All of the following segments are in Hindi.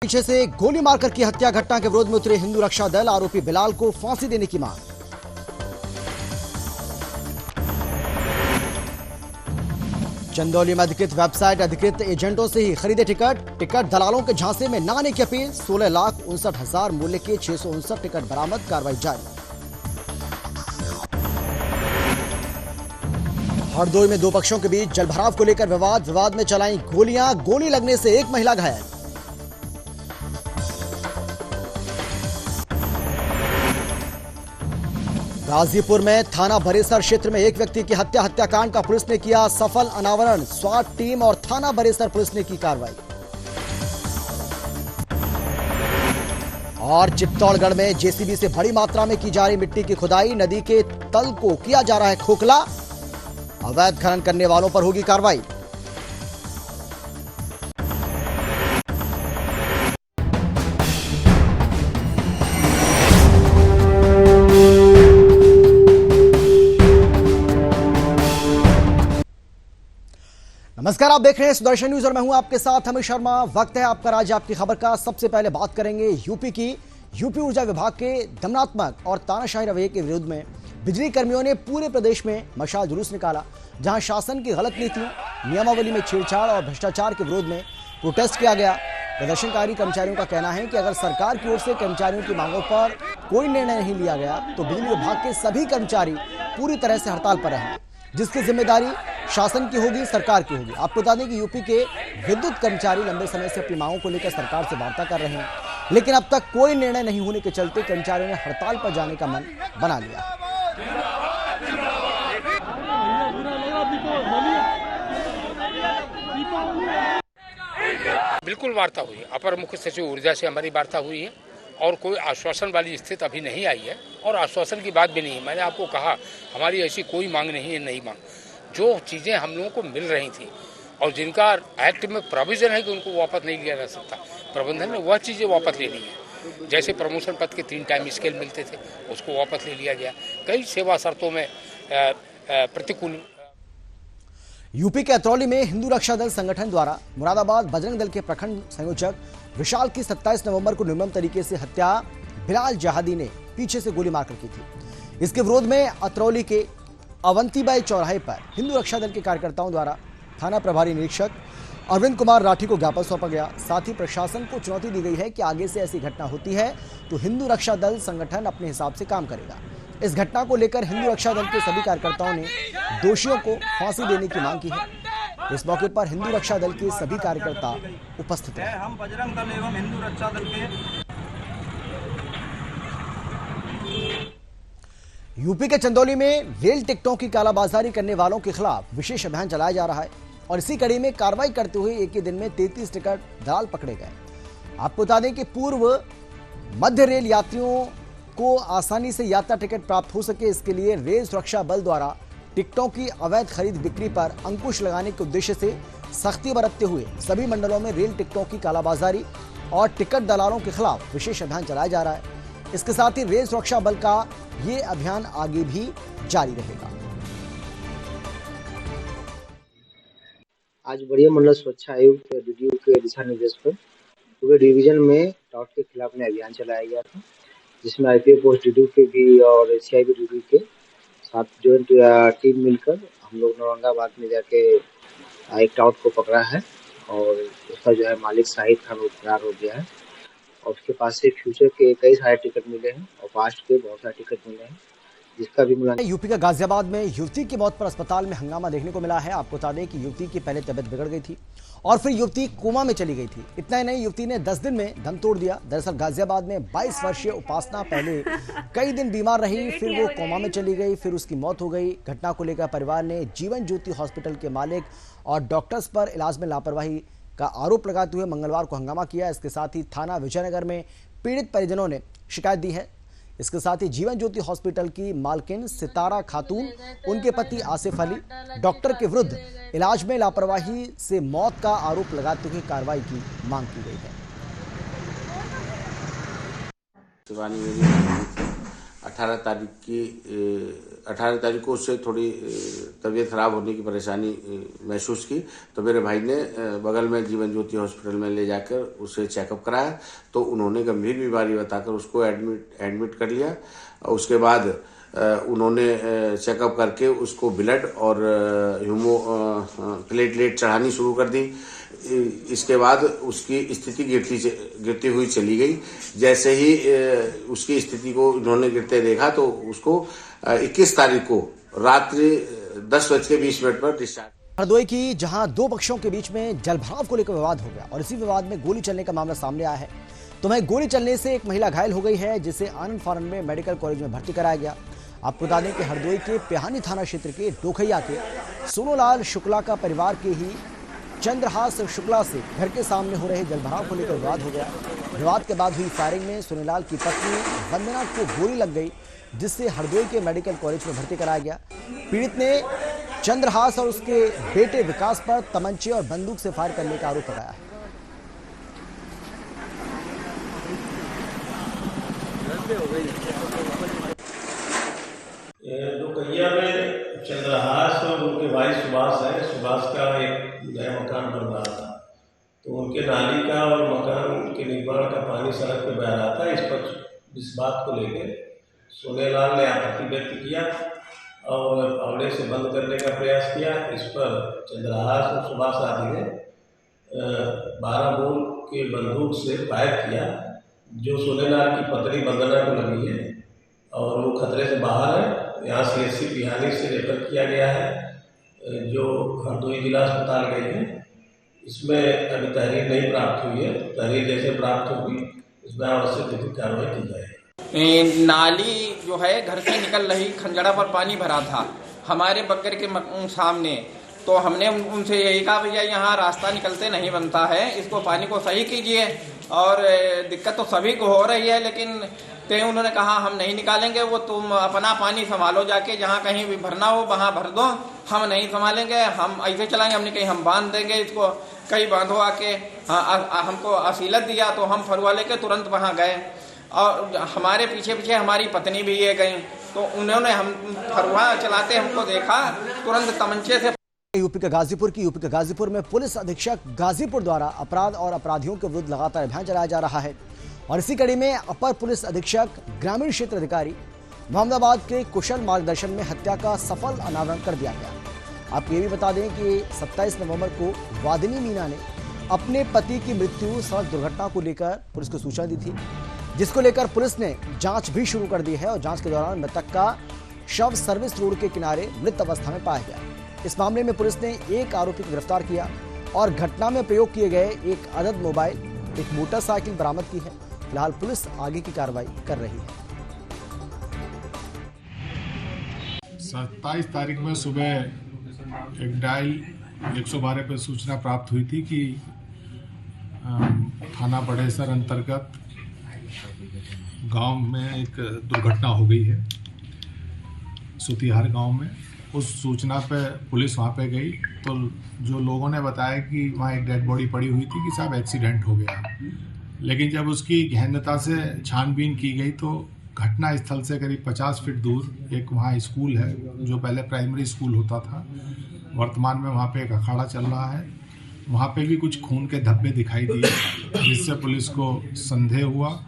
पीछे से गोली मारकर की हत्या घटना के विरोध में उतरे हिंदू रक्षा दल, आरोपी बिलाल को फांसी देने की मांग। चंदौली में अधिकृत वेबसाइट अधिकृत एजेंटों से ही खरीदे टिकट दलालों के झांसे में न आने की अपील। 16,59,000 मूल्य के 659 टिकट बरामद, कार्रवाई जारी। हरदोई में दो पक्षों के बीच जलभराव को लेकर विवाद में चलाई गोलियां, गोली लगने से एक महिला घायल। गाजीपुर में थाना बरेसर क्षेत्र में एक व्यक्ति की हत्याकांड का पुलिस ने किया सफल अनावरण। स्वाट टीम और थाना बरेसर पुलिस ने की कार्रवाई। और चित्तौड़गढ़ में जेसीबी से बड़ी मात्रा में की जा रही मिट्टी की खुदाई, नदी के तल को किया जा रहा है खोखला। अवैध खनन करने वालों पर होगी कार्रवाई। नमस्कार, आप देख रहे हैं सुदर्शन न्यूज और मैं हूं आपके साथ अमित शर्मा। वक्त है आपका राज्य आपकी खबर का। सबसे पहले बात करेंगे यूपी की। यूपी ऊर्जा विभाग के दमनात्मक और तानाशाही रवैये के विरोध में बिजली कर्मियों ने पूरे प्रदेश में मशाल जुलूस निकाला, जहां शासन की गलत नीतियों, नियमावली में छेड़छाड़ और भ्रष्टाचार के विरोध में प्रोटेस्ट किया गया। प्रदर्शनकारी कर्मचारियों का कहना है कि अगर सरकार की ओर से कर्मचारियों की मांगों पर कोई निर्णय नहीं लिया गया तो बिजली विभाग के सभी कर्मचारी पूरी तरह से हड़ताल पर रहेंगे, जिसकी जिम्मेदारी शासन की होगी, सरकार की होगी। आपको बता दें कि यूपी के विद्युत कर्मचारी लंबे समय से अपनी मांगों को लेकर सरकार से वार्ता कर रहे हैं, लेकिन अब तक कोई निर्णय नहीं होने के चलते कर्मचारियों ने हड़ताल पर जाने का मन बना लिया। बिल्कुल वार्ता हुई, अपर मुख्य सचिव ऊर्जा से हमारी वार्ता हुई है और कोई आश्वासन वाली स्थिति अभी नहीं आई है और आश्वासन की बात भी नहीं है। मैंने आपको कहा हमारी ऐसी कोई मांग नहीं है, नई मांग। जो चीज़ें हम लोगों को मिल रही थी और जिनका एक्ट में प्रोविजन है कि उनको वापस नहीं लिया जा सकता, प्रबंधन ने वह चीज़ें वापस ले ली है। जैसे प्रमोशन पद के 3 टाइम स्केल मिलते थे, उसको वापस ले लिया गया। कई सेवा शर्तों में प्रतिकूल। यूपी के अतरौली में हिंदू रक्षा दल संगठन द्वारा मुरादाबाद बजरंग दल के प्रखंड संयोजक विशाल की 27 नवंबर को निर्मम तरीके से हत्या बिलाल जहादी ने पीछे से गोली मारकर की थी। इसके विरोध में अतरौली के अवंतीबाई चौराहे पर हिंदू रक्षा दल के कार्यकर्ताओं द्वारा थाना प्रभारी निरीक्षक अरविंद कुमार राठी को ज्ञापन सौंपा गया। साथ ही प्रशासन को चुनौती दी गई है कि आगे से ऐसी घटना होती है तो हिंदू रक्षा दल संगठन अपने हिसाब से काम करेगा। इस घटना को लेकर हिंदू रक्षा दल के सभी कार्यकर्ताओं ने दोषियों को फांसी देने की मांग की है। इस मौके पर हिंदू रक्षा दल के सभी कार्यकर्ता उपस्थित रहे। हम बजरंग दल एवं हिंदू रक्षा दल के यूपी के चंदौली में रेल टिकटों की कालाबाजारी करने वालों के खिलाफ विशेष अभियान चलाया जा रहा है और इसी कड़ी में कार्रवाई करते हुए एक ही दिन में 33 टिकट दलाल पकड़े गए। आपको बता दें कि पूर्व मध्य रेल यात्रियों को आसानी से यात्रा टिकट प्राप्त हो सके, इसके लिए रेल सुरक्षा बल द्वारा टिकटों की अवैध खरीद बिक्री पर अंकुश लगाने के उद्देश्य से सख्ती बरतते हुए सभी मंडलों में रेल टिकटों की कालाबाजारी और टिकट दलालों के खिलाफ विशेष अभियान चलाया जा रहा है। इसके साथ ही रेल सुरक्षा बल का ये अभियान आगे भी जारी रहेगा। आज बढ़िया मंडल सुरक्षा आयोग के डीडीयू के दिशा निर्देश पर पूरे डिवीजन में टाउट के खिलाफ में अभियान चलाया गया था, जिसमें आईपीएफ पोस्ट डीडीयू के भी और सीआईबी डीडीयू के साथ जॉइंट टीम मिलकर हम लोग औरंगाबाद में जाके एक टाउट को पकड़ा है और उसका जो है मालिक शाहिद खान वो फरार हो गया है और उसके पास से फ्यूचर के कई सारे टिकट मिले हैं और पास्ट के बहुत सारे टिकट मिले हैं, जिसका भी मिला। यूपी का गाजियाबाद में युवती की मौत पर अस्पताल में हंगामा देखने को मिला है। आपको बता दें कि युवती की पहले तबियत बिगड़ गई थी और फिर युवती कोमा में चली गई थी। इतना ही नहीं, युवती ने 10 दिन में दम तोड़ दिया। दरअसल गाजियाबाद में 22 वर्षीय उपासना पहले कई दिन बीमार रही, फिर वो कोमा में चली गई, फिर उसकी मौत हो गई। घटना को लेकर परिवार ने जीवन ज्योति हॉस्पिटल के मालिक और डॉक्टर्स पर इलाज में लापरवाही का आरोप लगाते हुए मंगलवार को हंगामा किया। इसके साथ ही थाना विजयनगर में पीड़ित परिजनों ने शिकायत दी है। इसके साथ ही जीवन ज्योति हॉस्पिटल की मालकिन सितारा खातून, उनके पति आसिफ अली, डॉक्टर के विरुद्ध इलाज में लापरवाही से मौत का आरोप लगाते हुए कार्रवाई की मांग की गई है। 18 तारीख को उससे थोड़ी तबीयत खराब होने की परेशानी महसूस की, तो मेरे भाई ने बगल में जीवन ज्योति हॉस्पिटल में ले जाकर उसे चेकअप कराया, तो उन्होंने गंभीर बीमारी बताकर उसको एडमिट कर लिया। उसके बाद उन्होंने चेकअप करके उसको ब्लड और प्लेटलेट चढ़ानी शुरू कर दी। इसके बाद उसकी स्थिति गिरती हुई चली गई। जैसे ही उसकी स्थिति को उन्होंने गिरते देखा तो उसको 21 तारीख को रात्रि 10:20 पर डिस्चार्ज। हरदोई की जहां दो पक्षों के बीच में जलभराव को लेकर विवाद हो गया और इसी विवाद में गोली चलने का मामला सामने आया है। तो वहीं गोली चलने से एक महिला घायल हो गई है, जिसे आनंद फानंद में मेडिकल कॉलेज में भर्ती कराया गया। आपको बता दें कि हरदोई के पिहानी थाना क्षेत्र के डोखैया के सोनूलाल शुक्ला का परिवार के ही चंद्रहास शुक्ला से घर के सामने हो रहे जलभराव को लेकर विवाद हो गया। विवाद के बाद हुई फायरिंग में सोनूलाल की पत्नी वंदना को गोली लग गई, जिससे हरदोई के मेडिकल कॉलेज में भर्ती कराया गया। पीड़ित ने चंद्रहास और उसके बेटे विकास पर तमंचे और बंदूक से फायर करने का आरोप लगाया है। डोकैया में चंद्रहास और उनके भाई सुभाष है। सुभाष का एक नया मकान बन रहा था, तो उनके नाली का और मकान के निर्माण का पानी सड़क पे बह रहा था। इस बात को लेकर सोनेलाल ने आपत्ति व्यक्त किया और फावड़े से बंद करने का प्रयास किया। इस पर चंद्रहास और सुभाष आदि ने 12 बोर के बंदूक से फायर किया, जो सोनेलाल की पत्नी वंदना को लगी है और वो खतरे से बाहर है। यहाँ CHC पिहानी से रेफर किया गया है, जो हरदोई जिला अस्पताल गए हैं। इसमें अभी तहरीर नहीं प्राप्त हुई है, तहरीर जैसे प्राप्त होगी इसमें आवश्यक विधिक कार्रवाई की जाएगी। नाली जो है घर से निकल रही, खंजड़ा पर पानी भरा था हमारे बग्गर के सामने, तो हमने उनसे यही कहा, भैया यहाँ रास्ता निकलते नहीं बनता है, इसको पानी को सही कीजिए। और दिक्कत तो सभी को हो रही है, लेकिन उन्होंने कहा हम नहीं निकालेंगे, वो तुम अपना पानी संभालो, जाके जहाँ कहीं भी भरना हो वहाँ भर दो, हम नहीं संभालेंगे, हम ऐसे चलाएंगे। हमने कहीं हम बांध देंगे इसको, कई बांधो आके हमको असीलत दिया, तो हम फरुआ लेके तुरंत वहाँ गए और हमारे पीछे पीछे हमारी पत्नी भी ये गई, तो उन्होंने हम फरुआ चलाते हमको देखा, तुरंत तमंचे से। यूपी के गाजीपुर में पुलिस अधीक्षक गाजीपुर द्वारा अपराध और अपराधियों के विरुद्ध लगातार अभियान चलाया जा रहा है और इसी कड़ी में अपर पुलिस अधीक्षक ग्रामीण क्षेत्र अधिकारी मोहम्मदाबाद के कुशल मार्गदर्शन में हत्या का सफल अनावरण कर दिया गया। आपको ये भी बता दें कि 27 नवंबर को वादिनी मीना ने अपने पति की मृत्यु सड़क दुर्घटना को लेकर पुलिस को सूचना दी थी, जिसको लेकर पुलिस ने जांच भी शुरू कर दी है और जांच के दौरान मृतक का शव सर्विस रोड के किनारे मृत अवस्था में पाया गया। इस मामले में पुलिस ने एक आरोपी को गिरफ्तार किया और घटना में प्रयोग किए गए एक अदद मोबाइल, एक मोटरसाइकिल बरामद की है। फिलहाल पुलिस आगे की कार्रवाई कर रही है। 27 तारीख में सुबह एक डायल 112 पर सूचना प्राप्त हुई थी कि थाना बड़ेसर अंतर्गत गांव में एक दुर्घटना हो गई है, सुतिहार गांव में। उस सूचना पे पुलिस वहाँ पे गई तो जो लोगों ने बताया कि वहाँ एक डेड बॉडी पड़ी हुई थी कि साहब एक्सीडेंट हो गया, लेकिन जब उसकी गहनता से छानबीन की गई तो घटना स्थल से करीब 50 फीट दूर एक वहाँ स्कूल है, जो पहले प्राइमरी स्कूल होता था, वर्तमान में वहाँ पे एक अखाड़ा चल रहा है, वहाँ पे भी कुछ खून के धब्बे दिखाई दिए, जिससे पुलिस को संदेह हुआ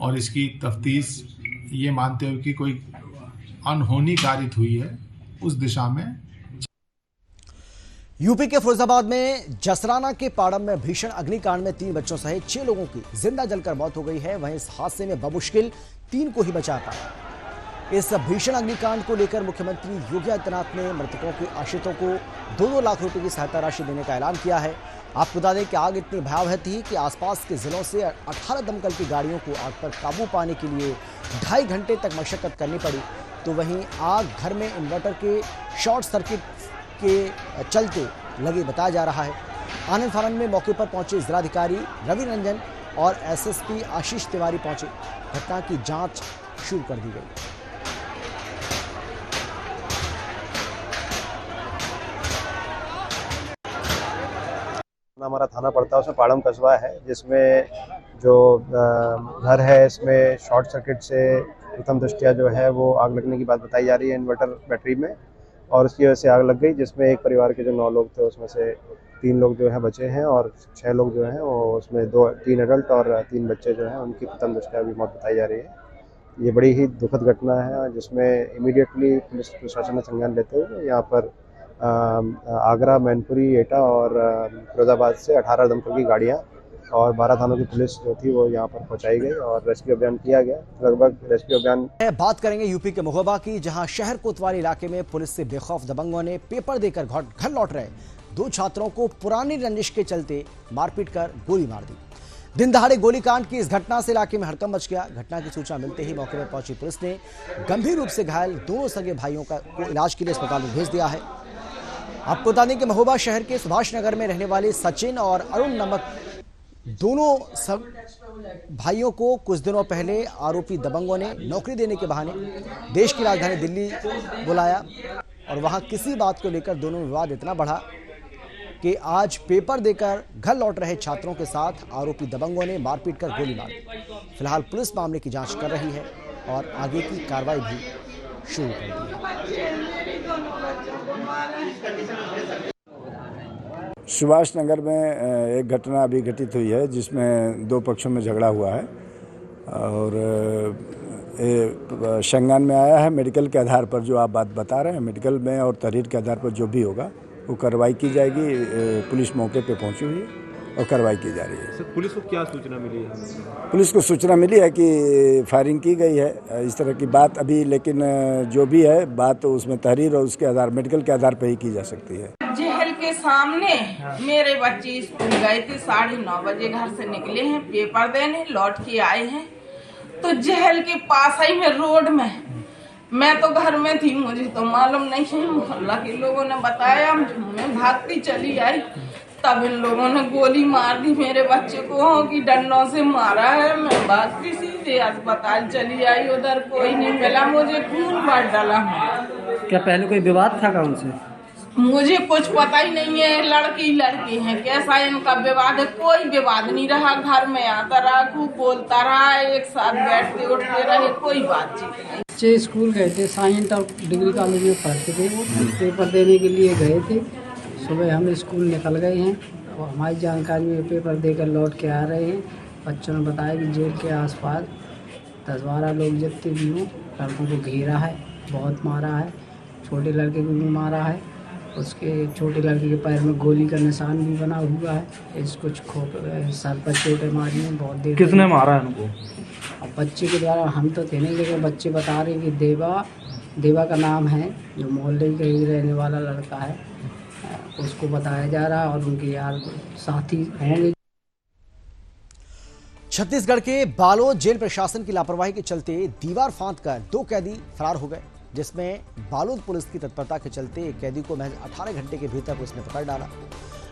और इसकी तफ्तीश ये मानते हुए कि कोई अनहोनी कारित हुई है उस दिशा में। यूपी के फिरोजाबाद में जसराना के पाड़म में भीषण अग्निकांड में 3 बच्चों सहित 6 लोगों की जिंदा जलकर मौत हो गई है। वहीं इस हादसे में बमुश्किल 3 को ही बचा पाया। इस भीषण अग्निकांड को लेकर मुख्यमंत्री योगी आदित्यनाथ ने मृतकों के आश्रितों को 2-2 लाख रुपए की सहायता राशि देने का ऐलान किया है। आपको बता दें कि आग इतनी भयावह थी कि आसपास के जिलों से 18 दमकल की गाड़ियों को आग पर काबू पाने के लिए 2.5 घंटे तक मशक्कत करनी पड़ी। तो वहीं आग घर में इन्वर्टर के शॉर्ट सर्किट के चलते लगी बताया जा रहा है। आनंद फानंद में मौके पर पहुंचे जिलाधिकारी रवि रंजन और SSP आशीष तिवारी पहुंचे। घटना की जांच शुरू कर दी गई। हमारा थाना पड़ता है उसमें पाड़म कस्बा है, जिसमें जो घर है इसमें शॉर्ट सर्किट से प्रथम दृष्टया जो है वो आग लगने की बात बताई जा रही है इन्वर्टर बैटरी में, और उसकी वजह से आग लग गई, जिसमें एक परिवार के जो 9 लोग थे उसमें से 3 लोग जो हैं बचे हैं और 6 लोग जो हैं वो उसमें 3 एडल्ट और 3 बच्चे जो हैं उनकी प्रथम दृष्टया अभी मौत बताई जा रही है। ये बड़ी ही दुखद घटना है, जिसमें इमीडिएटली पुलिस प्रशासन ने संज्ञान लेते हुए यहाँ पर आगरा, मैनपुरी, एटा और फिरोजाबाद से 18 दमकल की गाड़ियाँ और 12 थानों की पुलिस जो थी वो यहाँ पर पहुँचाई गई और रेस्क्यू अभियान किया गया। लगभग रेस्क्यू अभियान। बात करेंगे यूपी के महोबा की, जहां शहर कोतवाली इलाके में पुलिस से बेखौफ दबंगों ने पेपर देकर घर लौट रहे 2 छात्रों को पुरानी रंजिश के चलते मारपीट कर गोली मार दी। दिन दहाड़े गोलीकांड की इस घटना से इलाके में हड़कंप मच गया। घटना की सूचना मिलते ही मौके पर पहुंची पुलिस ने गंभीर रूप से घायल दोनों सगे भाइयों को इलाज के लिए अस्पताल में भेज दिया है। आपको बता दें कि महोबा शहर के सुभाष नगर में रहने वाले सचिन और अरुण नामक दोनों सब भाइयों को कुछ दिनों पहले आरोपी दबंगों ने नौकरी देने के बहाने देश की राजधानी दिल्ली बुलाया और वहां किसी बात को लेकर दोनों में विवाद इतना बढ़ा कि आज पेपर देकर घर लौट रहे छात्रों के साथ आरोपी दबंगों ने मारपीट कर गोली मार दी। फिलहाल पुलिस मामले की जांच कर रही है और आगे की कार्रवाई भी शुरू कर दी है। सुभाष नगर में एक घटना अभी घटित हुई है जिसमें 2 पक्षों में झगड़ा हुआ है और संज्ञान में आया है। मेडिकल के आधार पर जो आप बात बता रहे हैं, मेडिकल में और तहरीर के आधार पर जो भी होगा वो कार्रवाई की जाएगी। पुलिस मौके पे पहुंची हुई है और कार्रवाई की जा रही है। सर, पुलिस को क्या सूचना मिली है? पुलिस को सूचना मिली है कि फायरिंग की गई है, इस तरह की बात अभी, लेकिन जो भी है बात उसमें तहरीर और उसके आधार मेडिकल के आधार पर ही की जा सकती है। जेल के सामने मेरे बच्चे स्कूल गए थे, 9:30 बजे घर से निकले हैं पेपर देने, लौट के आए हैं तो जेल के पास ही में रोड में, मैं तो घर में थी, मुझे तो मालूम नहीं है, मोहल्ला के लोगों ने बताया, मैं भागती चली आई, तब इन लोगों ने गोली मार दी मेरे बच्चे को कि डंडों से मारा है। मैं भागती सीधे अस्पताल चली आई, उधर कोई नहीं मिला, मुझे खून मार डाला। क्या पहले कोई विवाद था का उनसे? मुझे कुछ पता ही नहीं है, लड़के हैं, कैसा इनका विवाद है, कोई विवाद नहीं रहा। घर में आता रहा, खूब बोलता रहा, एक साथ बैठते उठते रहे, कोई बातचीत नहीं। बच्चे स्कूल गए थे, साइंस और डिग्री कॉलेज में पढ़ते थे, वो पेपर देने के लिए गए थे। सुबह हम स्कूल निकल गए हैं और हमारी जानकारी में पेपर देकर लौट के आ रहे हैं। बच्चों ने बताया कि जेल के आसपास 10-12 लोग जितने भी हों लड़कों को घेरा है, बहुत मारा है, छोटे लड़के को भी मारा है, उसके छोटे लड़के के पैर में गोली का निशान भी बना हुआ है, इसको सर पर चोटें मारी हैं बहुत देर। किसने मारा है उनको? अब बच्चे के द्वारा हम तो थे नहीं, लेकिन बच्चे बता रहे हैं कि देवा का नाम है, जो मोहल्ले के ही रहने वाला लड़का है, उसको बताया जा रहा है और उनके यार साथी होंगे। छत्तीसगढ़ के बालोद जेल प्रशासन की लापरवाही के चलते दीवार फांदकर 2 कैदी फरार हो गए, जिसमें बालोद पुलिस की तत्परता के चलते एक कैदी को महज 18 घंटे के भीतर पुलिस ने पकड़ डाला।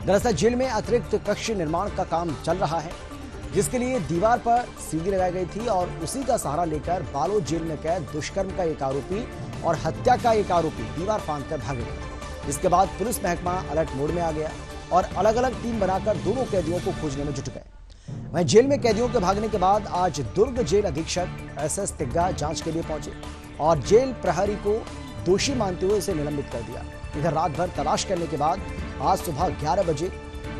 दरअसल जेल में अतिरिक्त कक्ष निर्माण का काम चल रहा है, जिसके लिए दीवार पर सीढ़ी लगाई गई थी और उसी का सहारा लेकर बालोद जेल में कैद दुष्कर्म का एक आरोपी और हत्या का एक आरोपी दीवार फांदकर भागे गए। इसके बाद पुलिस महकमा अलर्ट मोड में आ गया और अलग अलग टीम बनाकर दोनों कैदियों को खोजने में जुट गए। वहीं जेल में कैदियों के भागने के बाद आज दुर्ग जेल अधीक्षक SS तिग्गा जांच के लिए पहुंचे और जेल प्रहरी को दोषी मानते हुए इसे निलंबित कर दिया। इधर रात भर तलाश करने के बाद आज सुबह 11 बजे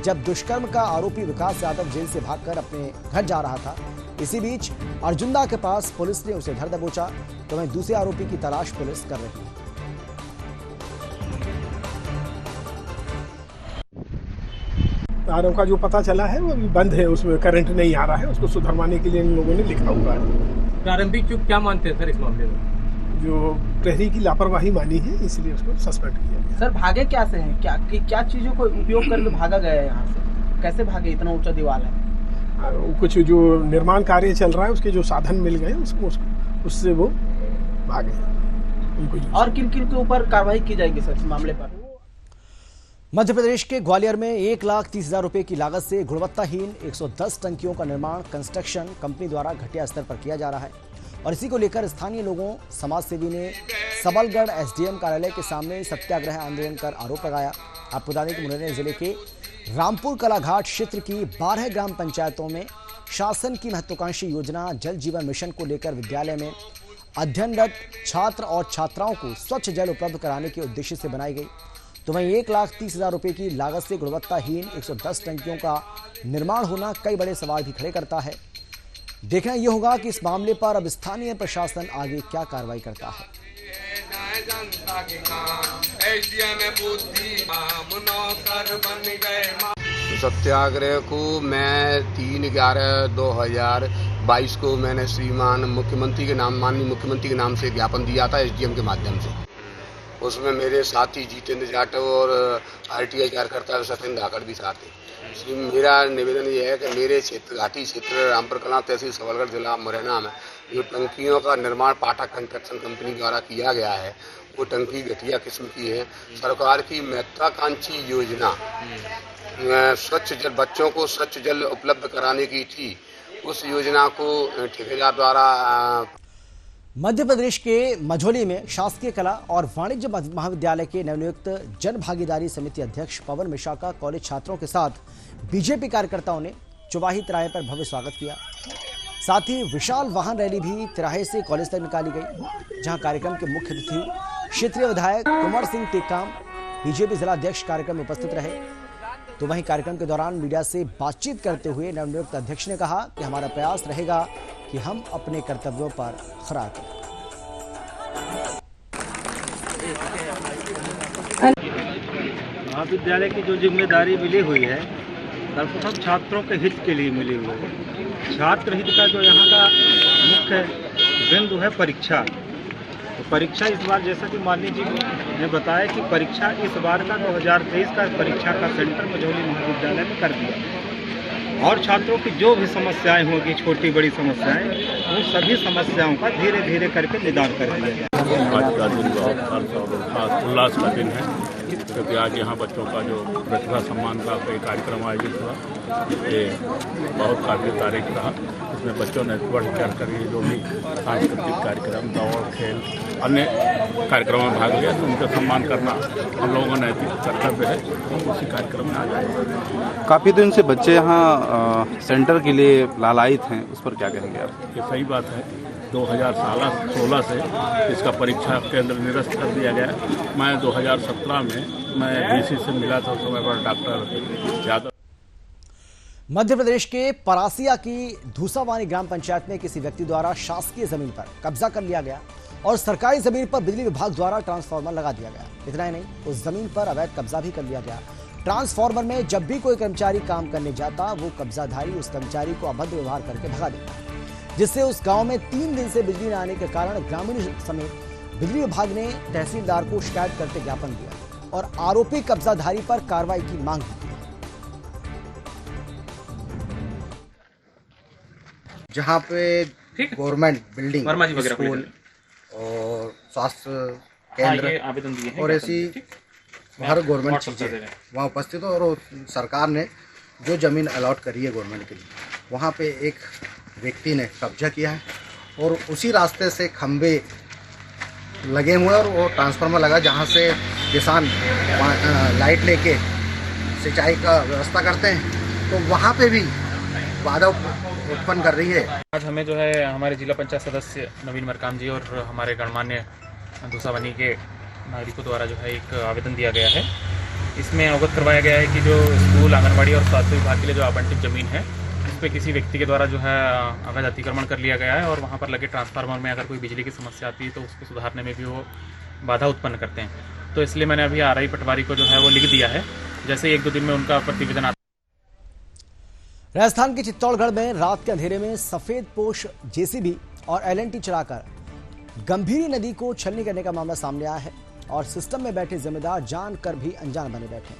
जब दुष्कर्म का आरोपी विकास यादव जेल से भागकर अपने घर जा रहा था, इसी बीच अर्जुंदा के पास पुलिस ने उसे धर दबोचा, तो वहीं दूसरे आरोपी की तलाश पुलिस कर रही है। तारों का जो पता चला है वो अभी बंद है, उसमें करंट नहीं आ रहा है, उसको सुधरवाने के लिए इन लोगों ने लिखा हुआ है। प्रारंभिक चूक क्या मानते हैं सर इस मामले में? जो प्रहरी की लापरवाही मानी है, इसलिए उसको सस्पेंड किया गया। सर भागे क्या से हैं? क्या चीजों को उपयोग करके भागा गया है यहाँ से? कैसे भागे? इतना ऊंचा दीवार है। कुछ जो निर्माण कार्य चल रहा है उसके जो साधन मिल गए उससे वो भागे। और किन किन के ऊपर कार्रवाई की जाएगी सर इस मामले पर? मध्य प्रदेश के ग्वालियर में 1,30,000 रुपए की लागत से गुणवत्ताहीन 110 टंकियों का निर्माण कंस्ट्रक्शन कंपनी द्वारा घटिया स्तर पर किया जा रहा है और इसी को लेकर स्थानीय लोगों, समाज सेवी ने सबलगढ़ SDM कार्यालय के सामने सत्याग्रह आंदोलन कर आरोप लगाया। आपको बता दें कि मुरैना जिले के रामपुर कलाघाट क्षेत्र की 12 ग्राम पंचायतों में शासन की महत्वाकांक्षी योजना जल जीवन मिशन को लेकर विद्यालय में अध्ययनरत छात्र और छात्राओं को स्वच्छ जल उपलब्ध कराने के उद्देश्य से बनाई गई। तो वहीं 1,30,000 रुपए की लागत से गुणवत्ताहीन 110 टंकियों का निर्माण होना कई बड़े सवाल भी खड़े करता है। देखना यह होगा कि इस मामले पर अब स्थानीय प्रशासन आगे क्या कार्रवाई करता है। सत्याग्रह को मैं 3/11/2022 को मैंने श्रीमान मुख्यमंत्री के नाम, माननीय मुख्यमंत्री के नाम से ज्ञापन दिया था एसडीएम के माध्यम से। उसमें मेरे साथी जितेंद्र जाटव और आरटीआई कार्यकर्ता सत्येंद्र धाकड़ भी साथ थे। मेरा निवेदन ये है कि मेरे क्षेत्र घाटी क्षेत्र रामपुर कलां तहसील सबलगढ़ जिला मुरैना में जो टंकियों का निर्माण पाठक कंस्ट्रक्शन कंपनी द्वारा किया गया है वो टंकी घटिया किस्म की है। सरकार की महत्वाकांक्षी योजना स्वच्छ जल, बच्चों को स्वच्छ जल उपलब्ध कराने की थी। उस योजना को ठेकेदार द्वारा मध्य प्रदेश के मझौली में शासकीय कला और वाणिज्य महाविद्यालय के नवनियुक्त जन भागीदारी समिति अध्यक्ष पवन मिश्रा का कॉलेज छात्रों के साथ बीजेपी कार्यकर्ताओं ने चौवाही तिराहे पर भव्य स्वागत किया। साथ ही विशाल वाहन रैली भी तिराहे से कॉलेज तक निकाली गई, जहां कार्यक्रम के मुख्य अतिथि क्षेत्रीय विधायक कुंवर सिंह टेकाम, बीजेपी जिला अध्यक्ष कार्यक्रम में उपस्थित रहे। तो वहीं कार्यक्रम के दौरान मीडिया से बातचीत करते हुए नवनियुक्त अध्यक्ष ने कहा कि हमारा प्रयास रहेगा कि हम अपने कर्तव्यों पर खरा उतरें। महाविद्यालय की जो जिम्मेदारी मिली हुई है सर्वप्रथम छात्रों के हित के लिए मिली हुई है। छात्र हित का जो यहाँ का मुख्य बिंदु है परीक्षा। तो परीक्षा इस बार जैसा कि माननीय जी ने बताया कि परीक्षा इस बार का 2023 का परीक्षा का सेंटर मझौली महाविद्यालय में कर दिया और छात्रों की जो भी समस्याएं होगी, छोटी बड़ी समस्याएं, उन सभी समस्याओं का धीरे धीरे करके निदान कर दिया जाए। आज का दिन बहुत खास उल्लास का दिन है क्योंकि आज यहाँ बच्चों का जो प्रतिभा सम्मान का कोई कार्यक्रम आयोजित हुआ, ये बहुत काबिल तारीफ रहा। इसमें बच्चों ने बढ़ चढ़ कर ये जो भी सांस्कृतिक कार्यक्रम, दौड़, खेल, अन्य कार्यक्रमों में भाग लिया, तो उनका सम्मान करना हम लोगों ने कर्तव्य है। हम उसी कार्यक्रम में आ जाए। काफ़ी दिन से बच्चे यहाँ सेंटर के लिए लालायित हैं, उस पर क्या कहेंगे आप? ये सही बात है। 2016 से इसका परीक्षा केंद्र निरस्त कर दिया गया। मैं 2017 में मैं डीसी से मिला था, उस समय पर डॉक्टर यादव। मध्य प्रदेश के परासिया की धूसावानी ग्राम पंचायत में किसी व्यक्ति द्वारा शासकीय जमीन पर कब्जा कर लिया गया और सरकारी जमीन पर बिजली विभाग द्वारा ट्रांसफार्मर लगा दिया गया। इतना ही नहीं, उस जमीन पर अवैध कब्जा भी कर लिया गया। ट्रांसफार्मर में जब भी कोई कर्मचारी काम करने जाता, वो कब्जाधारी उस कर्मचारी को अभद्र व्यवहार करके भगा देता, जिससे उस गांव में 3 दिन से बिजली न आने के कारण ग्रामीण समेत बिजली विभाग ने तहसीलदार को शिकायत करते ज्ञापन दिया और आरोपी कब्जाधारी पर कार्रवाई की मांग की। जहाँ पे गवर्नमेंट बिल्डिंग, स्कूल और स्वास्थ्य केंद्र आवेदन दिए हैं और ऐसी हर गवर्नमेंट चीजें वहाँ उपस्थित हो और सरकार ने जो जमीन अलॉट करी है गवर्नमेंट के लिए, वहाँ पे एक व्यक्ति ने कब्जा किया है और उसी रास्ते से खंबे लगे हुए और वो ट्रांसफार्मर लगा जहाँ से किसान लाइट लेके सिंचाई का व्यवस्था करते हैं, तो वहाँ पे भी बाधा उत्पन्न कर रही है। आज हमें जो है हमारे जिला पंचायत सदस्य नवीन मरकाम जी और हमारे गणमान्य धूसावानी के नागरिकों द्वारा जो है एक आवेदन दिया गया है। इसमें अवगत करवाया गया है कि जो स्कूल, आंगनबाड़ी और स्वास्थ्य विभाग के लिए जो आवंटित जमीन है, उस पर किसी व्यक्ति के द्वारा जो है अवैध अतिक्रमण कर लिया गया है और वहाँ पर लगे ट्रांसफार्मर में अगर कोई बिजली की समस्या आती है तो उसको सुधारने में भी वो बाधा उत्पन्न करते हैं। तो इसलिए मैंने अभी आरआई पटवारी को जो है वो लिख दिया है, जैसे 1-2 दिन में उनका प्रतिवेदन आता। राजस्थान के चित्तौड़गढ़ में रात के अंधेरे में सफेद पोश जेसीबी और एलएनटी चलाकर गंभीरी नदी को छलनी करने का मामला सामने आया है और सिस्टम में बैठे जिम्मेदार जानकर भी अनजान बने बैठे।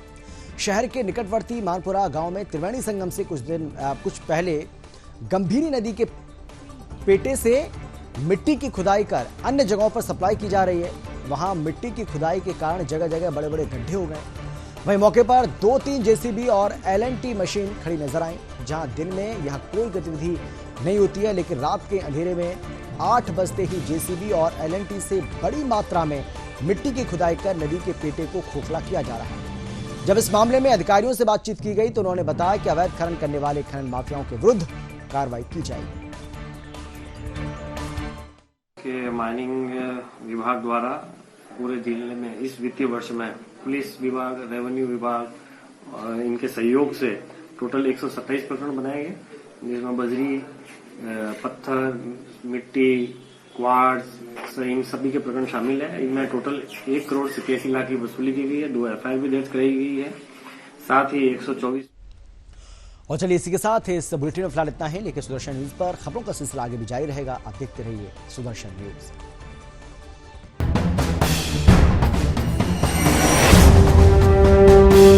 शहर के निकटवर्ती मानपुरा गांव में त्रिवेणी संगम से कुछ पहले गंभीरी नदी के पेटे से मिट्टी की खुदाई कर अन्य जगहों पर सप्लाई की जा रही है। वहां मिट्टी की खुदाई के कारण जगह जगह बड़े बड़े गड्ढे हो गए। वहीं मौके पर 2-3 जेसीबी और एलएनटी मशीन खड़ी नजर आई। जहां दिन में यहां कोई गतिविधि नहीं होती है, लेकिन रात के अंधेरे में 8 बजते ही जेसीबी और एलएनटी से बड़ी मात्रा में मिट्टी की खुदाई कर नदी के पेटे को खोखला किया जा रहा है। जब इस मामले में अधिकारियों से बातचीत की गई तो उन्होंने बताया कि अवैध खनन करने वाले खनन माफियाओं के विरुद्ध कार्रवाई की जाएगी। के माइनिंग विभाग द्वारा पूरे जिले में इस वित्तीय वर्ष में पुलिस विभाग, रेवेन्यू विभाग इनके सहयोग से टोटल 127 प्रकरण बनाए गए, जिसमें बजरी, पत्थर, मिट्टी, क्वार्ट्ज, इन सभी के प्रकरण शामिल है। इनमें टोटल 1 करोड़ 87 लाख की वसूली की गई है, 2 FIR भी दर्ज कराई गई है, साथ ही 124। और चलिए इसी के साथ इस बुलेटिन में फिलहाल इतना है, लेकिन सुदर्शन न्यूज पर खबरों का सिलसिला आगे भी जारी रहेगा। आप देखते रहिए सुदर्शन न्यूज।